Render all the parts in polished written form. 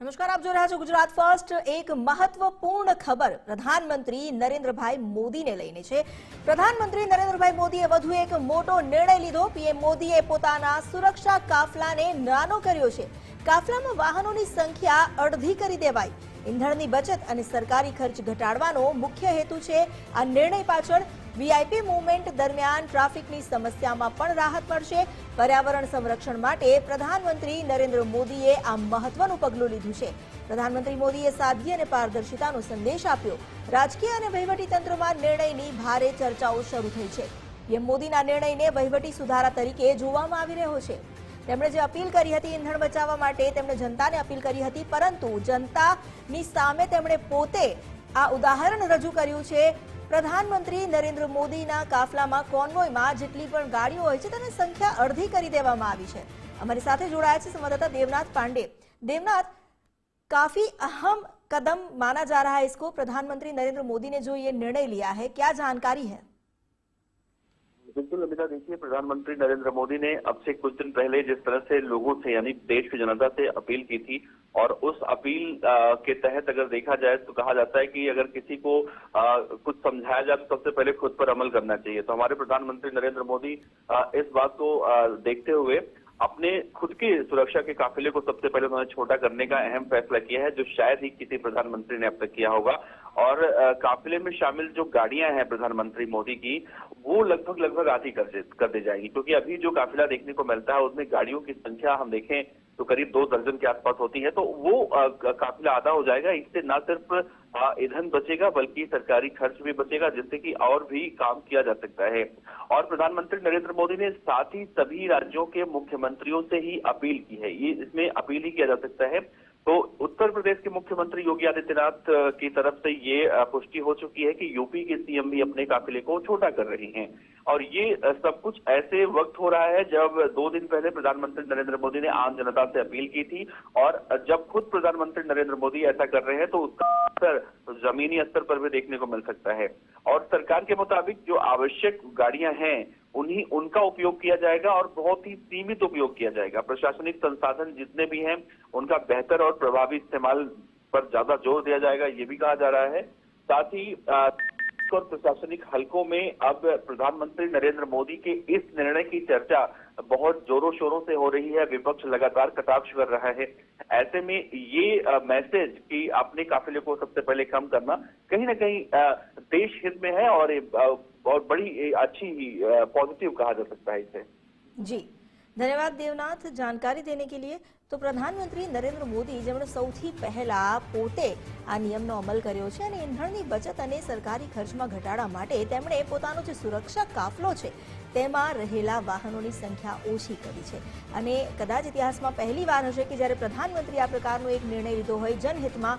નમસ્કાર, આપ જોઈ રહ્યા છો ગુજરાત ફર્સ્ટ। એક મહત્વપૂર્ણ ખબર પ્રધાનમંત્રી નરેન્દ્રભાઈ મોદીને લઈને છે। પ્રધાનમંત્રી નરેન્દ્રભાઈ મોદીએ વધુ એક મોટો નિર્ણય લીધો। પીએમ મોદીએ પોતાના સુરક્ષા કાફલાને નાનો કર્યો છે। કાફલામાં વાહનોની સંખ્યા અડધી કરી દેવાઈ। ઈંધણની બચત અને સરકારી ખર્ચ ઘટાડવાનો મુખ્ય હેતુ છે। આ નિર્ણય પાછળ વીઆઈપી મૂવમેન્ટ દરમિયાન ટ્રાફિકની સમસ્યામાં પણ રાહત મળશે। पर्यावरण संरक्षण माटे प्रधानमंत्री नरेंद्र मोदीए आ महत्वनुं पगलुं लीधुं छे। प्रधानमंत्री मोदीए सादगी अने पारदर्शितानो संदेश आप्यो। राजकीय अने वहीवटी तंत्रमां निर्णयनी भारे चर्चाओ शरू थई छे। पीएम मोदीना निर्णयने वहीवटी सुधारा तरीके जोवामां आवी रह्यो छे। તેમણે જે અપીલ કરી હતી ઈંધણ બચાવવા માટે તેમણે જનતાને અપીલ કરી હતી, પરંતુ જનતાની સામે તેમણે પોતે આ ઉદાહરણ રજૂ કર્યું છે। પ્રધાનમંત્રી નરેન્દ્ર મોદીના કાફલામાં કોન્વોયમાં જેટલી પણ ગાડીઓ હોય છે તેની સંખ્યા અડધી કરી દેવામાં આવી છે। અમારી સાથે જોડાયા છે સંવાદદાતા देवनाथ पांडे। देवनाथ, काफी अहम कदम माना जा रहा है इसको। प्रधानमंत्री नरेंद्र मोदी ने जो ये निर्णय लिया है, क्या जानकारी है? बिल्कुल अमिता, देखिए, प्रधानमंत्री नरेंद्र मोदी ने अब से कुछ दिन पहले जिस तरह से लोगों से यानी देश की जनता से अपील की थी, और उस अपील के तहत अगर देखा जाए तो कहा जाता है कि अगर किसी को कुछ समझाया जाए तो सबसे पहले खुद पर अमल करना चाहिए। तो हमारे प्रधानमंत्री नरेंद्र मोदी इस बात को देखते हुए अपने खुद की सुरक्षा के काफिले को सबसे पहले उन्होंने छोटा करने का अहम फैसला किया है, जो शायद ही किसी प्रधानमंत्री ने अब तक किया होगा। और काफिले में शामिल जो गाड़ियां हैं प्रधानमंत्री मोदी की, वो लगभग आधी कर दी जाएगी, क्योंकि अभी जो काफिला देखने को मिलता है उसमें गाड़ियों की संख्या हम देखें तो करीब 2 दर्जन के आसपास होती है। तो वो काफिला आधा हो जाएगा। इससे न सिर्फ ईंधन बचेगा बल्कि सरकारी खर्च भी बचेगा, जिससे कि और भी काम किया जा सकता है। और प्रधानमंत्री नरेंद्र मोदी ने साथ ही सभी राज्यों के मुख्यमंत्रियों से ही अपील की है। ये इसमें अपील ही किया जा सकता है। तो उत्तर प्रदेश के मुख्यमंत्री योगी आदित्यनाथ की तरफ से ये पुष्टि हो चुकी है कि यूपी के सीएम भी अपने काफिले को छोटा कर रहे हैं। और ये सब कुछ ऐसे वक्त हो रहा है जब 2 दिन पहले प्रधानमंत्री नरेंद्र मोदी ने आम जनता से अपील की थी, और जब खुद प्रधानमंत्री नरेंद्र मोदी ऐसा कर रहे हैं तो उसका असर जमीनी स्तर पर भी देखने को मिल सकता है। और सरकार के मुताबिक जो आवश्यक गाड़ियां हैं उनका उपयोग किया जाएगा, और बहुत ही सीमित उपयोग किया जाएगा। प्रशासनिक संसाधन जितने भी हैं उनका बेहतर और प्रभावी इस्तेमाल पर ज्यादा जोर दिया जाएगा, ये भी कहा जा रहा है। साथ ही और प्रशासनिक हलकों में अब प्रधानमंत्री नरेंद्र मोदी के इस निर्णय की चर्चा बहुत जोरों शोरों से हो रही है। विपक्ष लगातार कटाक्ष कर रहा है। ऐसे में ये मैसेज कि अपने काफिले को सबसे पहले कम करना कहीं ना कहीं देश हित में है, और बहुत बड़ी अच्छी पॉजिटिव कहा जा सकता है इसे। जी, धन्यवाद देवनाथ जानकारी देने के लिए। तो प्रधानमंत्री नरेंद्र मोदी જેમણે સૌથી પહેલા પોતે આ નિયમનો અમલ કર્યો છે અને ઈંધણની બચત અને સરકારી ખર્ચમાં ઘટાડા માટે તેમણે પોતાનો જે સુરક્ષા કાફલો છે તેમાં રહેલા વાહનોની સંખ્યા ઓછી કરી છે। અને કદાચ ઇતિહાસમાં પહેલી વાર હશે કે જ્યારે પ્રધાનમંત્રી આ પ્રકારનો એક નિર્ણય લીધો હોય જનહિતમાં,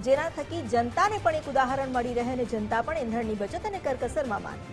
જેના થકી જનતાને પણ એક ઉદાહરણ મળી રહે અને જનતા પણ ઈંધણની બચત અને કરકસરમાં માને।